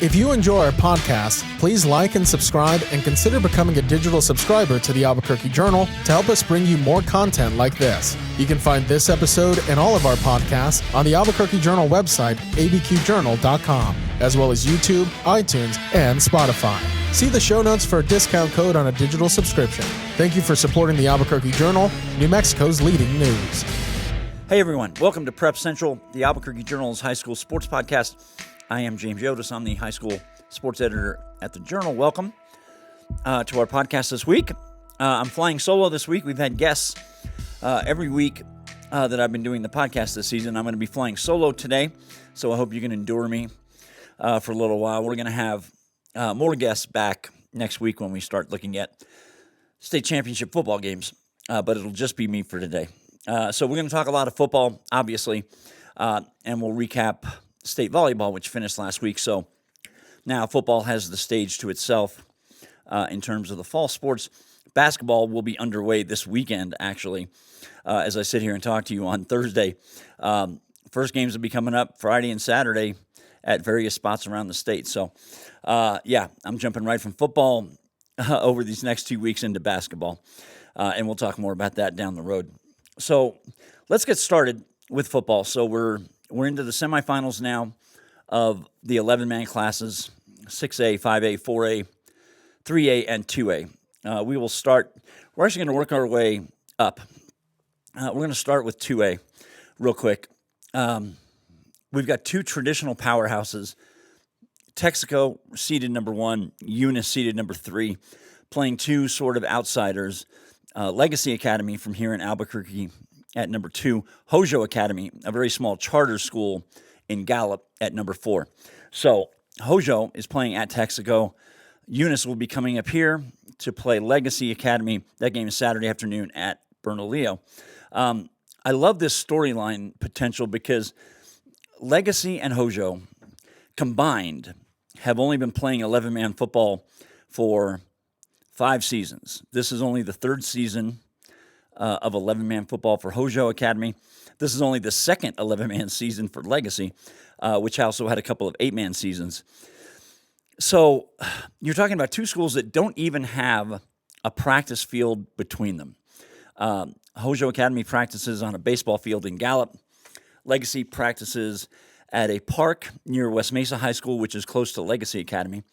If you enjoy our podcast, please like and subscribe and consider becoming a digital subscriber to the Albuquerque Journal to help us bring you more content like this. You can find this episode and all of our podcasts on the Albuquerque Journal website, abqjournal.com, as well as YouTube, iTunes, and Spotify. See the show notes for a discount code on a digital subscription. Thank you for supporting the Albuquerque Journal, New Mexico's leading news. Hey everyone, welcome to Prep Central, the Albuquerque Journal's high school sports podcast. I am James Yodice. I'm the high school sports editor at the Journal. Welcome to our podcast this week. I'm flying solo this week. We've had guests every week that I've been doing the podcast this season. I'm going to be flying solo today, so I hope you can endure me for a little while. We're going to have more guests back next week when we start looking at state championship football games, but it'll just be me for today. So we're going to talk a lot of football, obviously, and we'll recap state volleyball, which finished last week. So now football has the stage to itself in terms of the fall sports. Basketball will be underway this weekend, actually, as I sit here and talk to you on Thursday. First games will be coming up Friday and Saturday at various spots around the state. So, I'm jumping right from football over these next 2 weeks into basketball, and we'll talk more about that down the road. So let's get started with football. So we're into the semifinals now of the 11-man classes, 6A, 5A, 4A, 3A, and 2A. We're actually going to work our way up. We're going to start with 2A real quick. We've got two traditional powerhouses, Texaco seeded number 1, Yodice seeded number 3, playing two sort of outsiders, Legacy Academy from here in Albuquerque at number 2, Hojo Academy, a very small charter school in Gallup, at number 4. So Hojo is playing at Texaco. Yodice will be coming up here to play Legacy Academy. That game is Saturday afternoon at Bernalillo. I love this storyline potential because Legacy and Hojo combined have only been playing 11-man football for 5 seasons. This is only the 3rd season of 11-man football for Hojo Academy. This is only the 2nd 11-man season for Legacy, which also had a couple of 8-man seasons. So you're talking about two schools that don't even have a practice field between them. Hojo Academy practices on a baseball field in Gallup. Legacy practices at a park near West Mesa High School, which is close to Legacy Academy.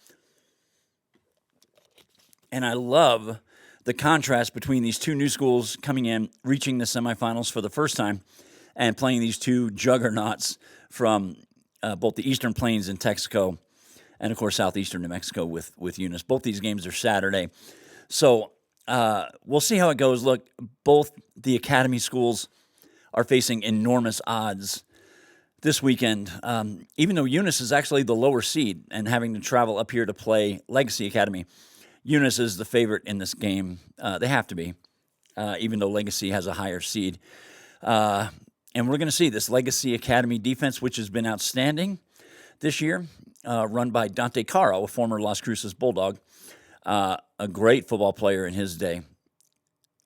And I love the contrast between these two new schools coming in, reaching the semifinals for the first time, and playing these two juggernauts from both the Eastern Plains and Texaco, and of course southeastern New Mexico with Yodice. Both these games are Saturday. So we'll see how it goes. Look, both the academy schools are facing enormous odds this weekend, even though Yodice is actually the lower seed and having to travel up here to play Legacy Academy. Yodice is the favorite in this game. They have to be, even though Legacy has a higher seed. And we're going to see this Legacy Academy defense, which has been outstanding this year, run by Dante Caro, a former Las Cruces Bulldog, a great football player in his day.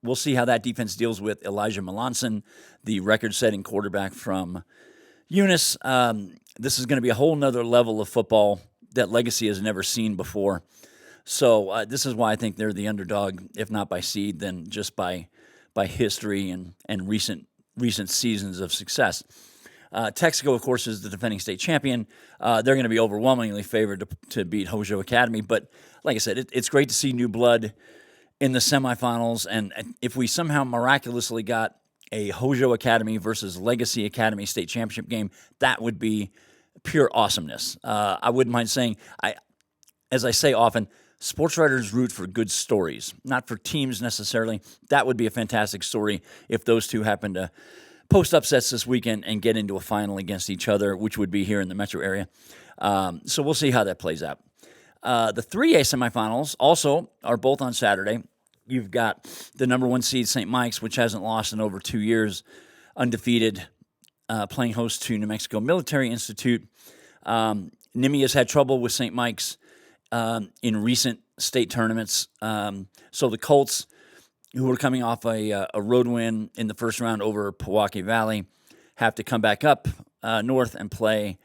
We'll see how that defense deals with Elijah Melanson, the record-setting quarterback from Yodice. This is going to be a whole nother level of football that Legacy has never seen before. So this is why I think they're the underdog, if not by seed, then just by history and recent seasons of success. Texaco, of course, is the defending state champion. They're going to be overwhelmingly favored to beat Hojo Academy. But like I said, it's great to see new blood in the semifinals. And if we somehow miraculously got a Hojo Academy versus Legacy Academy state championship game, that would be pure awesomeness. I wouldn't mind saying, as I say often, sports writers root for good stories, not for teams necessarily. That would be a fantastic story if those two happen to post upsets this weekend and get into a final against each other, which would be here in the metro area. So we'll see how that plays out. The 3A semifinals also are both on Saturday. You've got the number 1 seed, St. Mike's, which hasn't lost in over 2 years, undefeated, playing host to New Mexico Military Institute. NIMI has had trouble with St. Mike's in recent state tournaments. So the Colts, who were coming off a road win in the first round over Pewaukee Valley, have to come back up north and play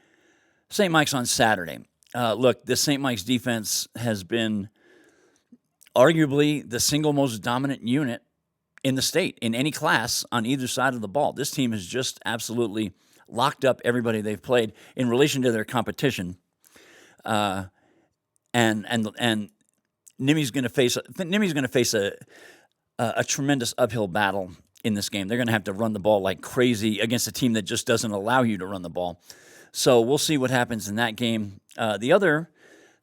St. Mike's on Saturday. Look, this St. Mike's defense has been arguably the single most dominant unit in the state, in any class, on either side of the ball. This team has just absolutely locked up everybody they've played in relation to their competition. And Nimmi's going to face a tremendous uphill battle in this game. They're going to have to run the ball like crazy against a team that just doesn't allow you to run the ball. So we'll see what happens in that game. The other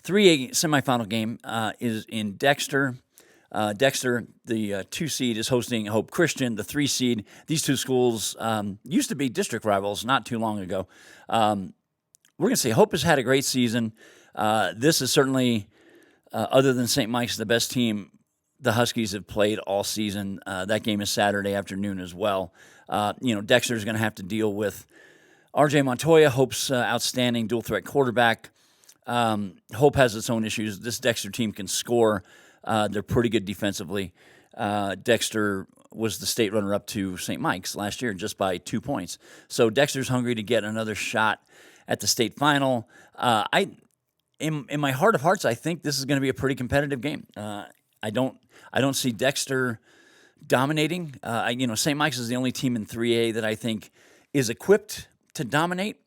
3A semifinal game is in Dexter. Dexter, the 2 seed, is hosting Hope Christian, the 3 seed. These two schools used to be district rivals not too long ago. We're going to say Hope has had a great season. This is certainly, other than St. Mike's, the best team the Huskies have played all season. That game is Saturday afternoon as well. Dexter's going to have to deal with R.J. Montoya, Hope's outstanding dual-threat quarterback. Hope has its own issues. This Dexter team can score. They're pretty good defensively. Dexter was the state runner-up to St. Mike's last year just by 2 points. So Dexter's hungry to get another shot at the state final. In my heart of hearts, I think this is going to be a pretty competitive game. I don't see Dexter dominating. St. Mike's is the only team in 3A that I think is equipped to dominate.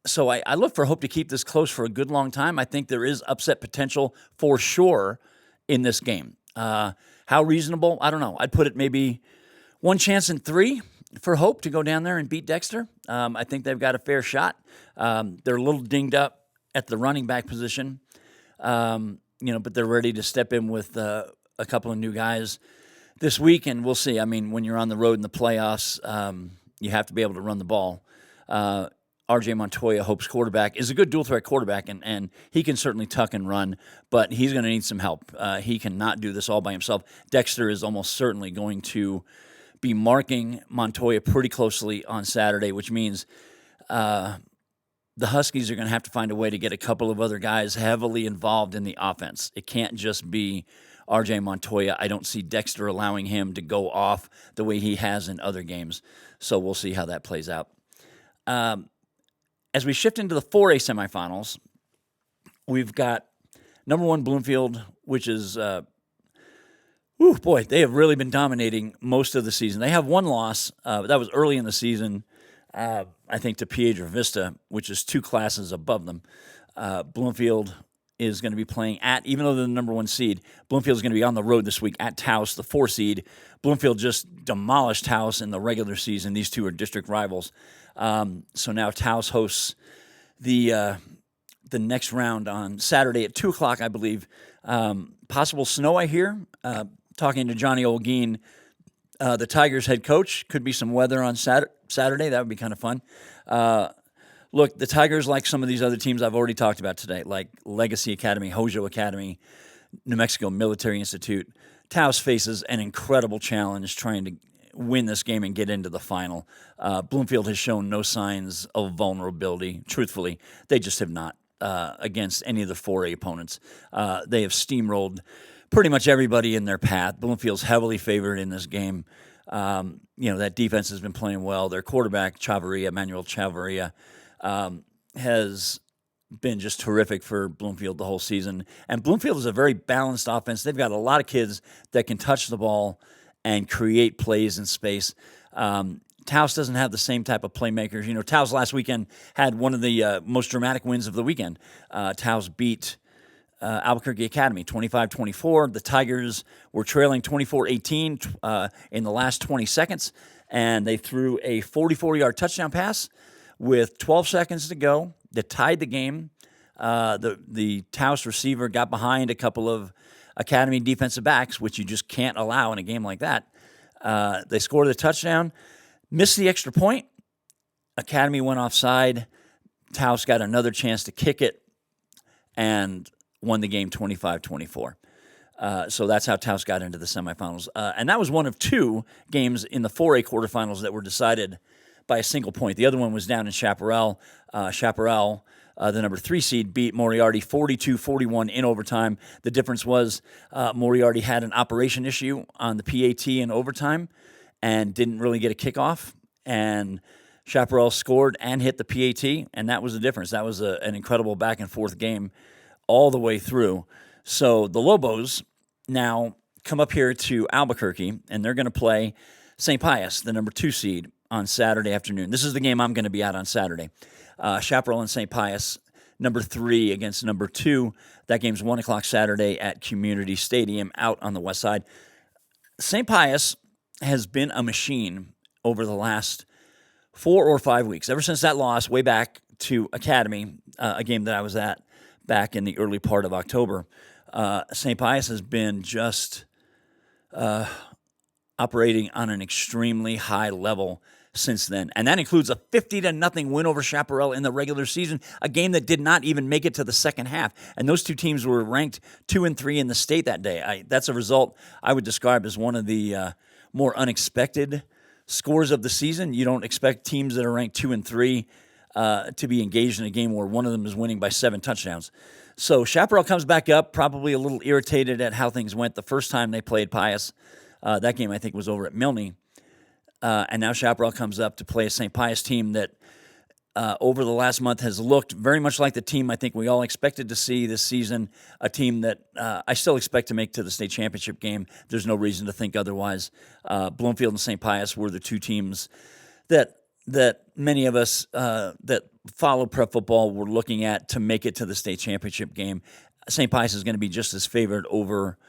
So I look for Hope to keep this close for a good long time. I think there is upset potential for sure in this game. How reasonable? I don't know. I'd put it maybe one chance in 3 for Hope to go down there and beat Dexter. I think they've got a fair shot. They're a little dinged up at the running back position, but they're ready to step in with a couple of new guys this week, and we'll see. I mean, when you're on the road in the playoffs, you have to be able to run the ball. R.J. Montoya, Hope's quarterback, is a good dual-threat quarterback, and he can certainly tuck and run, but he's going to need some help. He cannot do this all by himself. Dexter is almost certainly going to be marking Montoya pretty closely on Saturday, which means the Huskies are going to have to find a way to get a couple of other guys heavily involved in the offense. It can't just be R.J. Montoya. I don't see Dexter allowing him to go off the way he has in other games, so we'll see how that plays out. As we shift into the 4A semifinals, we've got number 1 Bloomfield, which is, they have really been dominating most of the season. They have one loss. That was early in the season, I think, to Piedra Vista, which is 2 classes above them. Bloomfield is going to be playing even though they're the number 1 seed, Bloomfield is going to be on the road this week at Taos, the 4 seed. Bloomfield just demolished Taos in the regular season. These two are district rivals. So now Taos hosts the next round on Saturday at 2 o'clock, I believe. Possible snow, I hear. Talking to Johnny Olguin, the Tigers head coach, could be some weather on Saturday. That would be kind of fun. Look, the Tigers, like some of these other teams I've already talked about today, like Legacy Academy, Hojo Academy, New Mexico Military Institute, Taos faces an incredible challenge trying to win this game and get into the final. Bloomfield has shown no signs of vulnerability. Truthfully, they just have not against any of the 4A opponents. They have steamrolled pretty much everybody in their path. Bloomfield's heavily favored in this game. That defense has been playing well. Their quarterback, Manuel Chavarria, has been just terrific for Bloomfield the whole season. And Bloomfield is a very balanced offense. They've got a lot of kids that can touch the ball and create plays in space. Taos doesn't have the same type of playmakers. Taos last weekend had one of the most dramatic wins of the weekend. Taos beat Albuquerque Academy 25-24. The Tigers were trailing 24-18 in the last 20 seconds, and they threw a 44-yard touchdown pass with 12 seconds to go that tied the game. The Taos receiver got behind a couple of Academy defensive backs, which you just can't allow in a game like that. They scored the touchdown, missed the extra point. Academy went offside. Taos got another chance to kick it and won the game 25-24. So that's how Taos got into the semifinals. And that was one of 2 games in the 4A quarterfinals that were decided by a single point. The other one was down in Chaparral. Chaparral, the number 3 seed, beat Moriarty 42-41 in overtime. The difference was Moriarty had an operation issue on the PAT in overtime and didn't really get a kickoff. And Chaparral scored and hit the PAT, and that was the difference. That was an incredible back-and-forth game all the way through. So the Lobos now come up here to Albuquerque, and they're going to play St. Pius, the number 2 seed, on Saturday afternoon. This is the game I'm going to be at on Saturday. Chaparral and St. Pius, number 3 against number 2. That game's 1 o'clock Saturday at Community Stadium out on the west side. St. Pius has been a machine over the last 4 or 5 weeks, ever since that loss way back to Academy, a game that I was at back in the early part of October. St. Pius has been just operating on an extremely high level since then. And that includes a 50-0 win over Chaparral in the regular season, a game that did not even make it to the second half. And those two teams were ranked 2 and 3 in the state that day. That's a result I would describe as one of the more unexpected scores of the season. You don't expect teams that are ranked 2 and 3 to be engaged in a game where one of them is winning by 7 touchdowns. So Chaparral comes back up, probably a little irritated at how things went the first time they played Pius. That game, I think, was over at Milne. And now Chaparral comes up to play a St. Pius team that over the last month has looked very much like the team I think we all expected to see this season, a team that I still expect to make to the state championship game. There's no reason to think otherwise. Bloomfield and St. Pius were the two teams that many of us that follow prep football were looking at to make it to the state championship game. St. Pius is going to be just as favored over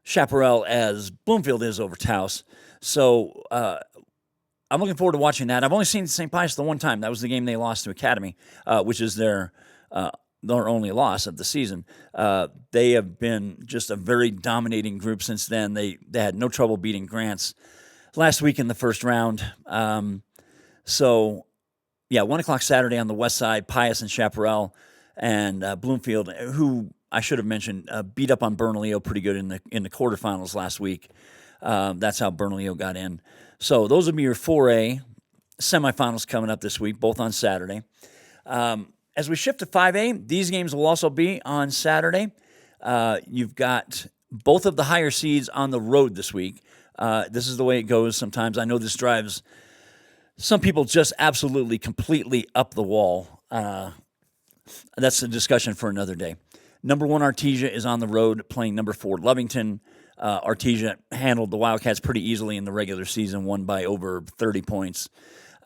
Chaparral as Bloomfield is over Taos. So I'm looking forward to watching that. I've only seen St. Pius the one time. That was the game they lost to Academy, which is their only loss of the season. They have been just a very dominating group since then. They had no trouble beating Grants last week in the first round. 1 o'clock Saturday on the west side, Pius and Chaparral and Bloomfield, who I should have mentioned, beat up on Bernalillo pretty good in the quarterfinals last week. That's how Bernalillo got in. So those will be your 4A semifinals coming up this week, both on Saturday. As we shift to 5A, these games will also be on Saturday. You've got both of the higher seeds on the road this week. This is the way it goes sometimes. I know this drives some people just absolutely, completely up the wall. That's a discussion for another day. Number 1, Artesia is on the road playing number 4, Lovington. Artesia handled the Wildcats pretty easily in the regular season, won by over 30 points.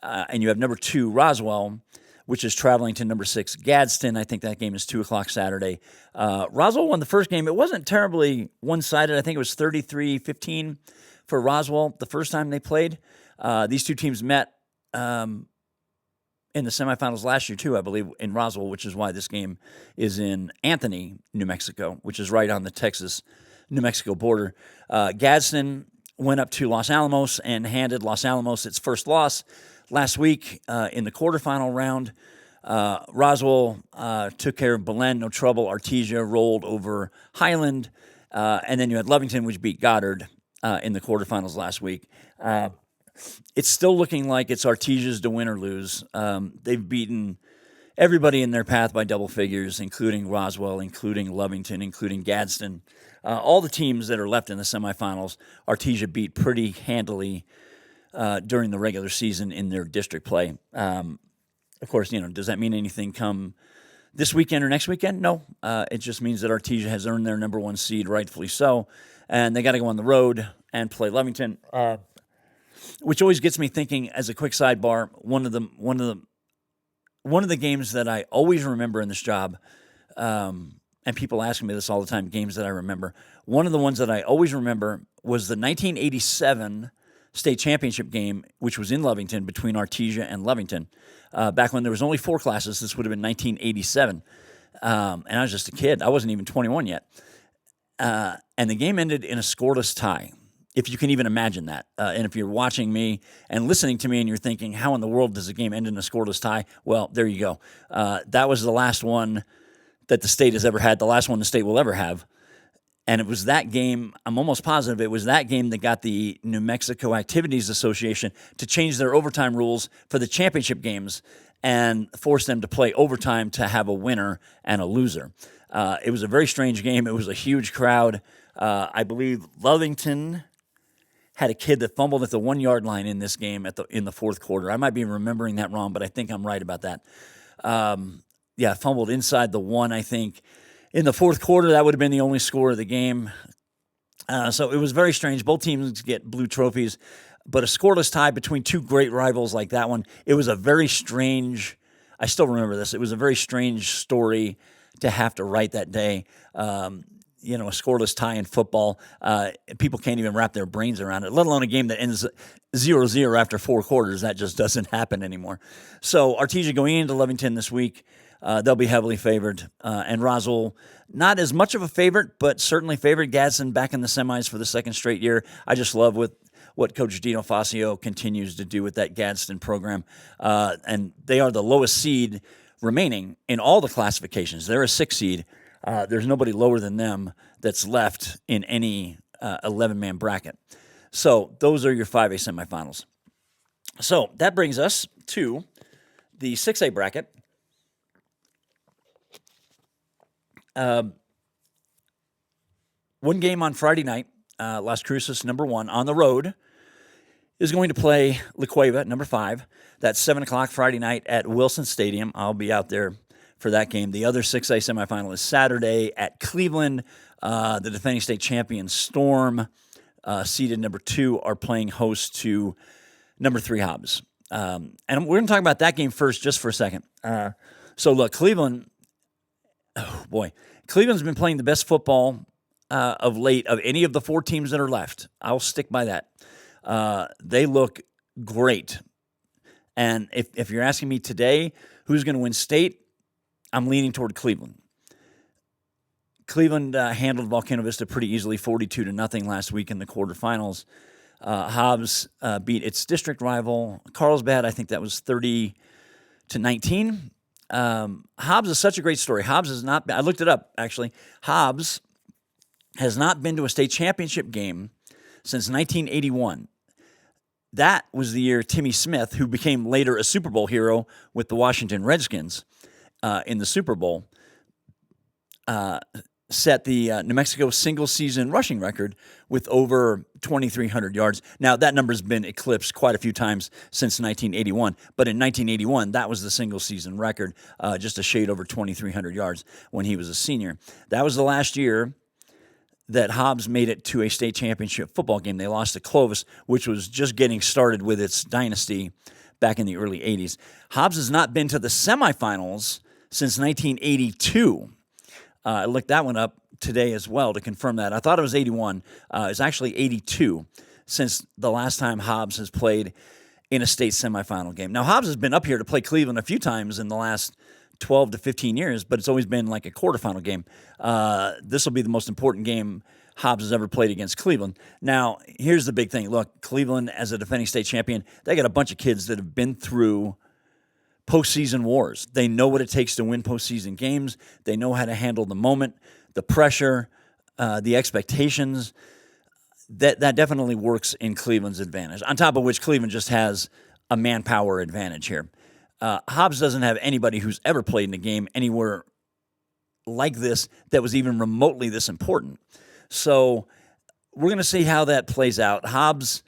And you have number 2, Roswell, which is traveling to number 6, Gadsden. I think that game is 2 o'clock Saturday. Roswell won the first game. It wasn't terribly one-sided. I think it was 33-15 for Roswell the first time they played. These two teams met in the semifinals last year, too, I believe, in Roswell, which is why this game is in Anthony, New Mexico, which is right on the Texas-New Mexico border. Gadsden went up to Los Alamos and handed Los Alamos its first loss last week in the quarterfinal round. Roswell took care of Belen, no trouble. Artesia rolled over Highland. And then you had Lovington, which beat Goddard in the quarterfinals last week. It's still looking like it's Artesia's to win or lose. They've beaten everybody in their path by double figures, including Roswell, including Lovington, including Gadsden. All the teams that are left in the semifinals, Artesia beat pretty handily during the regular season in their district play. Of course, does that mean anything come this weekend or next weekend? No. It just means that Artesia has earned their number 1 seed, rightfully so, and they got to go on the road and play Lovington. Which always gets me thinking. As a quick sidebar, one of the games that I always remember in this job, and people ask me this all the time, games that I remember. One of the ones that I always remember was the 1987 state championship game, which was in Lovington between Artesia and Lovington. Back when there was only 4 classes, this would have been 1987, and I was just a kid. I wasn't even 21 yet, and the game ended in a scoreless tie. If you can even imagine that. And if you're watching me and listening to me and you're thinking, how in the world does a game end in a scoreless tie? Well, there you go. That was the last one that the state has ever had, the last one the state will ever have. And it was that game, I'm almost positive it was that game that got the New Mexico Activities Association to change their overtime rules for the championship games and force them to play overtime to have a winner and a loser. It was a very strange game. It was a huge crowd. I believe Lovington had a kid that fumbled at the 1-yard line in this game in the fourth quarter. I might be remembering that wrong, but I think I'm right about that. Fumbled inside the 1, I think. In the fourth quarter, that would have been the only score of the game. So it was very strange. Both teams get blue trophies, but a scoreless tie between two great rivals like that one. It was a very strange, I still remember this, it was a very strange story to have to write that day. A scoreless tie in football. People can't even wrap their brains around it, let alone a game that ends 0-0 after 4 quarters. That just doesn't happen anymore. So Artesia going into Lovington this week, they'll be heavily favored. And Roswell, not as much of a favorite, but certainly favored. Gadsden back in the semis for the second straight year. I just love what Coach Dino Fascio continues to do with that Gadsden program. And they are the lowest seed remaining in all the classifications. They're a 6 seed. There's nobody lower than them that's left in any 11-man bracket. So those are your 5A semifinals. So that brings us to the 6A bracket. One game on Friday night, Las Cruces, number 1, on the road, is going to play La Cueva, number 5. That's 7 o'clock Friday night at Wilson Stadium. I'll be out there for that game. The other 6A semifinal is Saturday at Cleveland. The defending state champion Storm, seeded number 2, are playing host to number 3 Hobbs. And we're going to talk about that game first just for a second. So look, Cleveland, Cleveland's been playing the best football of late of any of the 4 teams that are left. I'll stick by that. They look great. And if you're asking me today who's going to win state, I'm leaning toward Cleveland. Cleveland handled Volcano Vista pretty easily, 42-0 last week in the quarterfinals. Hobbs beat its district rival, Carlsbad. I think that was 30-19. Hobbs is such a great story. Hobbs has not been, I looked it up, actually. Hobbs has not been to a state championship game since 1981. That was the year Timmy Smith, who became later a Super Bowl hero with the Washington Redskins in the Super Bowl, set the New Mexico single-season rushing record with over 2,300 yards. Now, that number's been eclipsed quite a few times since 1981, but in 1981, that was the single-season record, just a shade over 2,300 yards when he was a senior. That was the last year that Hobbs made it to a state championship football game. They lost to Clovis, which was just getting started with its dynasty back in the early 80s. Hobbs has not been to the semifinals since 1982. I looked that one up today as well to confirm that. I thought it was 81. It's actually 82 since the last time Hobbs has played in a state semifinal game. Now, Hobbs has been up here to play Cleveland a few times in the last 12 to 15 years, but it's always been like a quarterfinal game. This will be the most important game Hobbs has ever played against Cleveland. Now, here's the big thing. Look, Cleveland, as a defending state champion, they got a bunch of kids that have been through postseason wars. They know what it takes to win postseason games. They know how to handle the moment, the pressure, the expectations. That definitely works in Cleveland's advantage. On top of which, Cleveland just has a manpower advantage here. Hobbs doesn't have anybody who's ever played in a game anywhere like this that was even remotely this important. So we're going to see how that plays out. Hobbs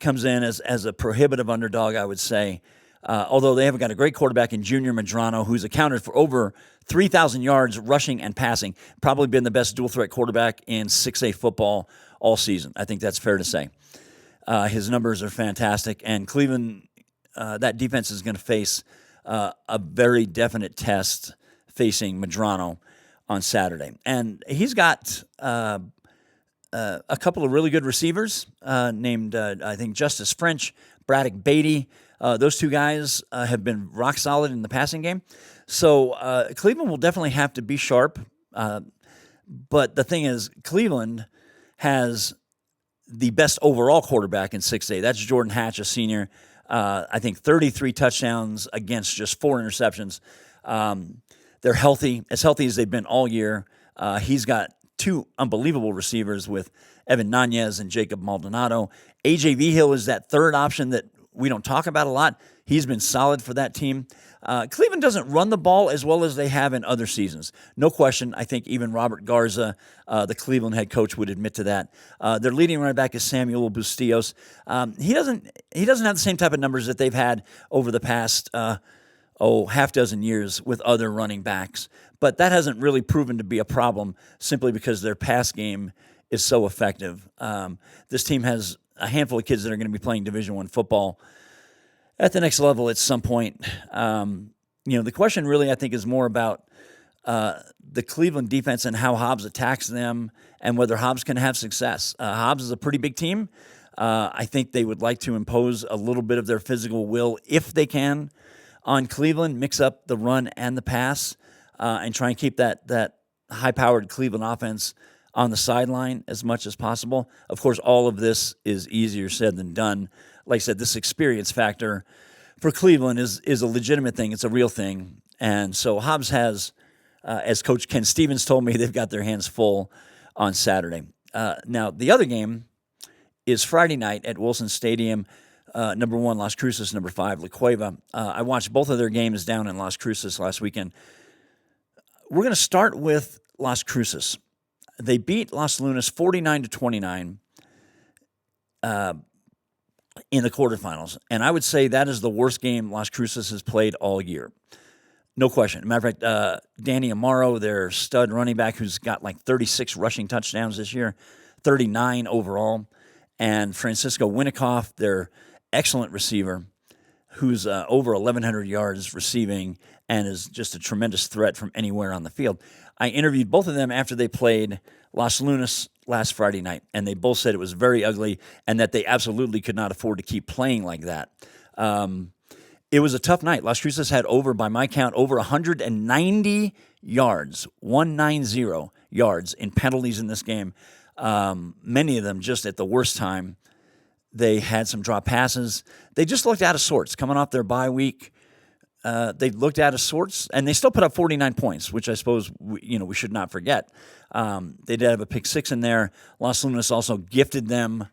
comes in as a prohibitive underdog, I would say, although they have got a great quarterback in Junior Medrano, who's accounted for over 3,000 yards rushing and passing, probably been the best dual-threat quarterback in 6A football all season. I think that's fair to say. His numbers are fantastic, and Cleveland, that defense is going to face a very definite test facing Medrano on Saturday. And he's got a couple of really good receivers named, I think, Justice French, Braddock Beatty. Those two guys have been rock solid in the passing game. So Cleveland will definitely have to be sharp. But the thing is, Cleveland has the best overall quarterback in 6A. That's Jordan Hatch, a senior. I think 33 touchdowns against just 4 interceptions. They're healthy as they've been all year. He's got 2 unbelievable receivers with Evan Nanez and Jacob Maldonado. A.J. Vigil is that third option that we don't talk about a lot. He's been solid for that team. Cleveland doesn't run the ball as well as they have in other seasons. No question. I think even Robert Garza, the Cleveland head coach, would admit to that. Their leading running back is Samuel Bustillos. He doesn't have the same type of numbers that they've had over the past half dozen years with other running backs. But that hasn't really proven to be a problem simply because their pass game is so effective. This team has a handful of kids that are going to be playing Division I football at the next level at some point. The question really, I think, is more about the Cleveland defense and how Hobbs attacks them and whether Hobbs can have success. Hobbs is a pretty big team. I think they would like to impose a little bit of their physical will, if they can, on Cleveland, mix up the run and the pass, and try and keep that high-powered Cleveland offense on the sideline as much as possible. Of course, all of this is easier said than done. Like I said, this experience factor for Cleveland is a legitimate thing. It's a real thing. And so Hobbs has, as Coach Ken Stevens told me, they've got their hands full on Saturday. Now, the other game is Friday night at Wilson Stadium. Number 1, Las Cruces. Number 5, La Cueva. I watched both of their games down in Las Cruces last weekend. We're going to start with Las Cruces. They beat Los Lunas 49-29 in the quarterfinals. And I would say that is the worst game Las Cruces has played all year. No question. Matter of fact, Danny Amaro, their stud running back, who's got like 36 rushing touchdowns this year, 39 overall, and Francisco Winnikoff, their excellent receiver, who's over 1,100 yards receiving and is just a tremendous threat from anywhere on the field. I interviewed both of them after they played Los Lunas last Friday night, and they both said it was very ugly and that they absolutely could not afford to keep playing like that. It was a tough night. Las Cruces had by my count, over 190 yards, 190 yards in penalties in this game. Many of them just at the worst time. They had some drop passes. They just looked out of sorts coming off their bye week. They looked out of sorts, and they still put up 49 points, which I suppose we should not forget. They did have a pick 6 in there. Los Lunas also gifted them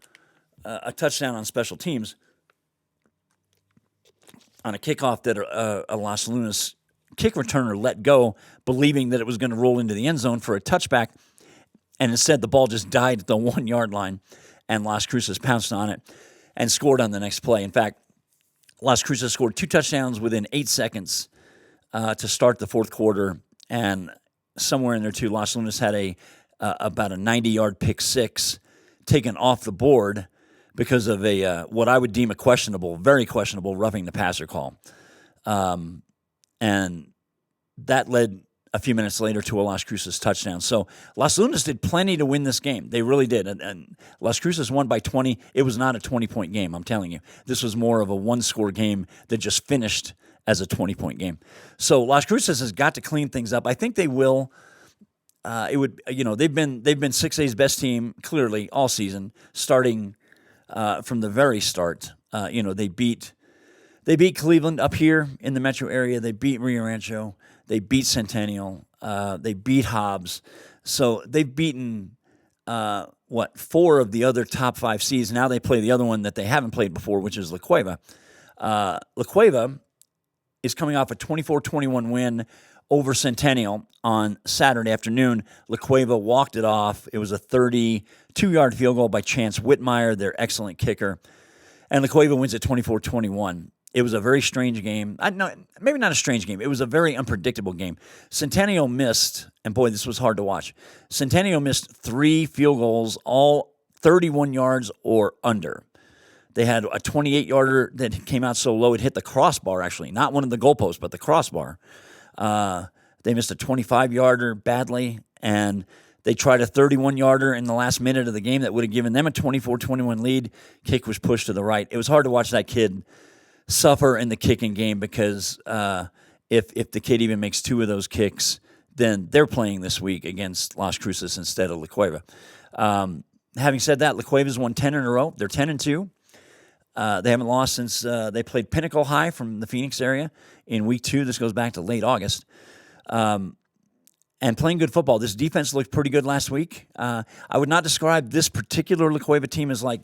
a touchdown on special teams on a kickoff that a Los Lunas kick returner let go, believing that it was going to roll into the end zone for a touchback, and instead the ball just died at the 1-yard line, and Las Cruces pounced on it and scored on the next play. In fact, Las Cruces scored 2 touchdowns within 8 seconds to start the fourth quarter, and somewhere in there too, Los Lunas had about a 90-yard pick 6 taken off the board because of what I would deem a very questionable roughing the passer call, and that led a few minutes later to a Las Cruces touchdown. So Los Lunas did plenty to win this game. They really did. And Las Cruces won by 20. It was not a 20-point game, I'm telling you. This was more of a one-score game that just finished as a 20-point game. So Las Cruces has got to clean things up. I think they will. They've been 6A's best team clearly all season, starting from the very start. They beat Cleveland up here in the metro area. They beat Rio Rancho. They beat Centennial. They beat Hobbs. So they've beaten, 4 of the other top 5 seeds. Now they play the other one that they haven't played before, which is La Cueva. La Cueva is coming off a 24-21 win over Centennial on Saturday afternoon. La Cueva walked it off. It was a 32-yard field goal by Chance Whitmire, their excellent kicker. And La Cueva wins at 24-21. It was a very strange game. Maybe not a strange game. It was a very unpredictable game. Centennial missed, and boy, this was hard to watch. Centennial missed 3 field goals, all 31 yards or under. They had a 28-yarder that came out so low it hit the crossbar, actually. Not one of the goalposts, but the crossbar. They missed a 25-yarder badly, and they tried a 31-yarder in the last minute of the game that would have given them a 24-21 lead. Kick was pushed to the right. It was hard to watch that kid suffer in the kicking game because if the kid even makes 2 of those kicks, then they're playing this week against Las Cruces instead of La Cueva. Having said that, La Cueva's won 10 in a row. They're 10-2. They haven't lost since they played Pinnacle High from the Phoenix area in week 2. This goes back to late August. And playing good football. This defense looked pretty good last week. I would not describe this particular La Cueva team as like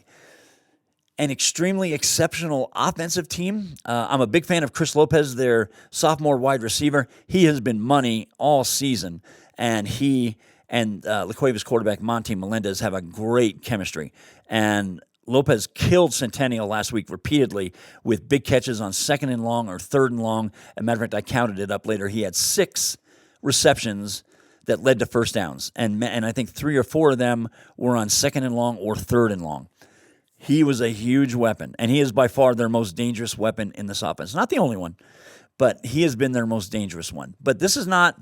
an extremely exceptional offensive team. I'm a big fan of Chris Lopez, their sophomore wide receiver. He has been money all season, and he and La Cueva's quarterback, Monty Melendez, have a great chemistry. And Lopez killed Centennial last week repeatedly with big catches on 2nd and long or 3rd and long. As a matter of fact, I counted it up later. He had 6 receptions that led to first downs, and I think 3 or 4 of them were on 2nd and long or 3rd and long. He was a huge weapon, and he is by far their most dangerous weapon in this offense. Not the only one, but he has been their most dangerous one. But this is not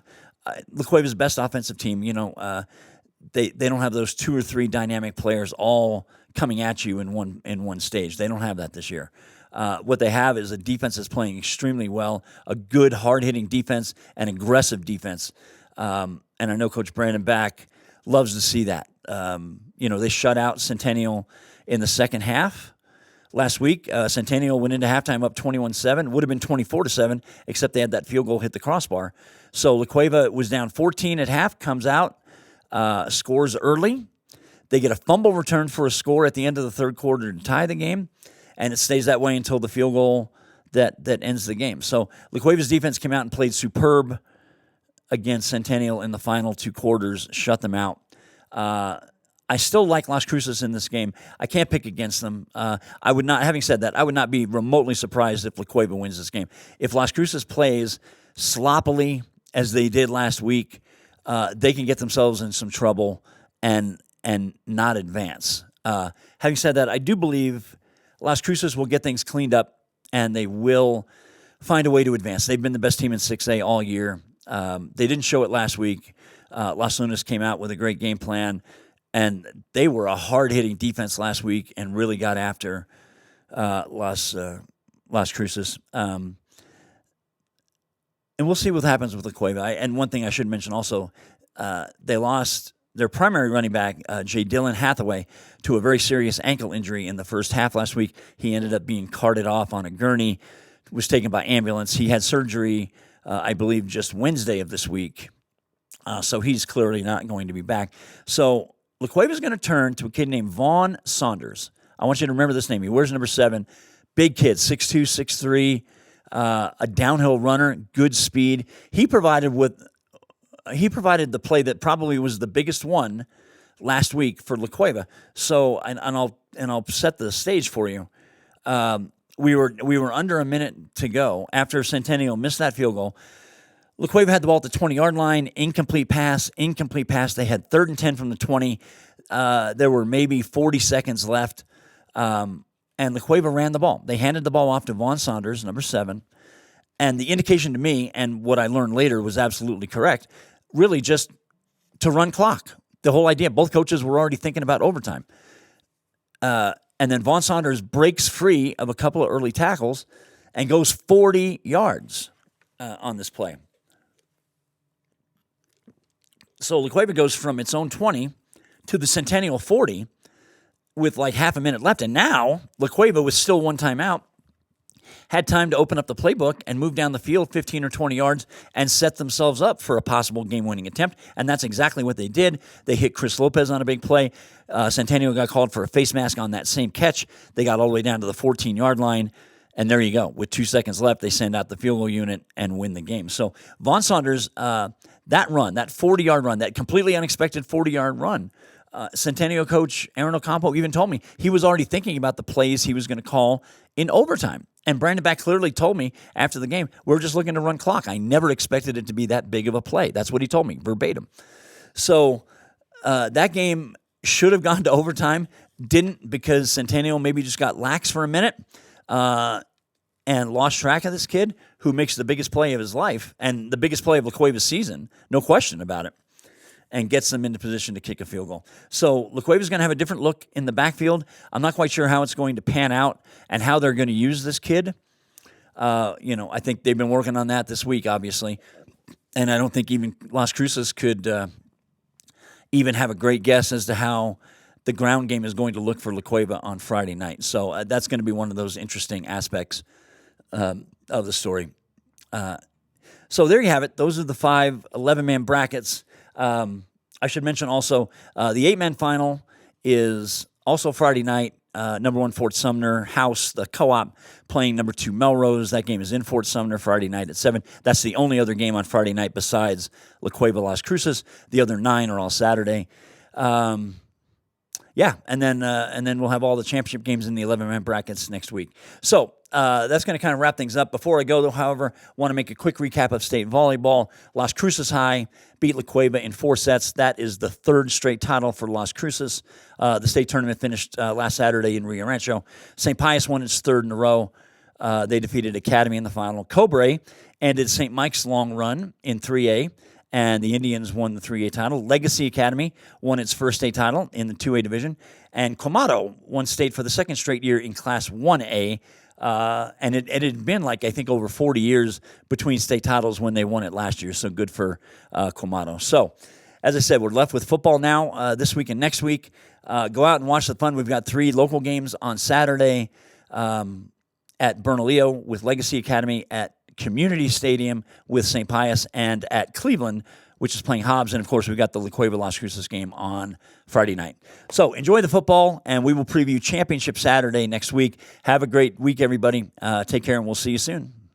La Cueva's best offensive team. They don't have those 2 or 3 dynamic players all coming at you in one stage. They don't have that this year. What they have is a defense that's playing extremely well, a good, hard-hitting defense, and aggressive defense. And I know Coach Brandon Back loves to see that. They shut out Centennial in the second half last week. Centennial went into halftime up 21-7. Would have been 24-7, except they had that field goal hit the crossbar. So La Cueva was down 14 at half, comes out, scores early. They get a fumble return for a score at the end of the third quarter to tie the game, and it stays that way until the field goal that ends the game. So La Cueva's defense came out and played superb against Centennial in the final 2 quarters, shut them out. I still like Las Cruces in this game. I can't pick against them. I would not. Having said that, I would not be remotely surprised if La Cueva wins this game. If Las Cruces plays sloppily as they did last week, they can get themselves in some trouble and not advance. Having said that, I do believe Las Cruces will get things cleaned up and they will find a way to advance. They've been the best team in 6A all year. They didn't show it last week. Las Lunas came out with a great game plan, and they were a hard-hitting defense last week and really got after Las Cruces. And we'll see what happens with La Cueva. And one thing I should mention also, they lost their primary running back, J. Dylan Hathaway, to a very serious ankle injury in the first half last week. He ended up being carted off on a gurney, was taken by ambulance. He had surgery, I believe, just Wednesday of this week. So he's clearly not going to be back. So La Cueva's going to turn to a kid named Vaughn Saunders. I want you to remember this name. He wears number 7. Big kid, 6'2", 6'3", a downhill runner, good speed. He provided the play that probably was the biggest one last week for La Cueva. So, and I'll set the stage for you. We were under a minute to go after Centennial missed that field goal. La Cueva had the ball at the 20-yard line, incomplete pass. They had 3rd and 10 from the 20. There were maybe 40 seconds left, and La Cueva ran the ball. They handed the ball off to Vaughn Saunders, number 7, and the indication to me, and what I learned later was absolutely correct, really just to run clock. The whole idea, both coaches were already thinking about overtime. And then Vaughn Saunders breaks free of a couple of early tackles and goes 40 yards on this play. So La Cueva goes from its own 20 to the Centennial 40 with like half a minute left. And now La Cueva, with still one timeout, had time to open up the playbook and move down the field 15 or 20 yards and set themselves up for a possible game-winning attempt. And that's exactly what they did. They hit Chris Lopez on a big play. Centennial got called for a face mask on that same catch. They got all the way down to the 14-yard line. And there you go. With 2 seconds left, they send out the field goal unit and win the game. So Vaughn Saunders, that run, that 40-yard run, that completely unexpected 40-yard run, Centennial coach Aaron Ocampo even told me he was already thinking about the plays he was going to call in overtime. And Brandon Back clearly told me after the game, we're just looking to run clock. I never expected it to be that big of a play. That's what he told me, verbatim. So that game should have gone to overtime. Didn't, because Centennial maybe just got lax for a minute and lost track of this kid who makes the biggest play of his life and the biggest play of La Cueva's season, no question about it, and gets them into position to kick a field goal. So La Cueva's going to have a different look in the backfield. I'm not quite sure how it's going to pan out and how they're going to use this kid. I think they've been working on that this week, obviously, and I don't think even Las Cruces could even have a great guess as to how the ground game is going to look for La Cueva on Friday night. So that's going to be one of those interesting aspects of the story. So there you have it. Those are the 5 11-man brackets. I should mention also the 8-man final is also Friday night. number 1 Fort Sumner House, the co-op, playing number 2 Melrose. That game is in Fort Sumner Friday night at 7. That's the only other game on Friday night besides La Cueva Las Cruces. The other 9 are all Saturday. And then we'll have all the championship games in the 11-man brackets next week. So that's going to kind of wrap things up. Before I go, though, however, want to make a quick recap of state volleyball. Las Cruces High beat La Cueva in 4 sets. That is the 3rd straight title for Las Cruces. The state tournament finished last Saturday in Rio Rancho. St. Pius won its 3rd in a row. They defeated Academy in the final. Cobre ended St. Mike's long run in 3A. And the Indians won the 3A title. Legacy Academy won its first state title in the 2A division. And Comado won state for the 2nd straight year in Class 1A. And it had been I think over 40 years between state titles when they won it last year. So good for Comado. So, as I said, we're left with football now this week and next week. Go out and watch the fun. We've got 3 local games on Saturday at Bernalillo with Legacy Academy, at Community Stadium with St. Pius, and at Cleveland, which is playing Hobbs. And, of course, we've got the La Cueva Las Cruces game on Friday night. So enjoy the football, and we will preview Championship Saturday next week. Have a great week, everybody. Take care, and we'll see you soon.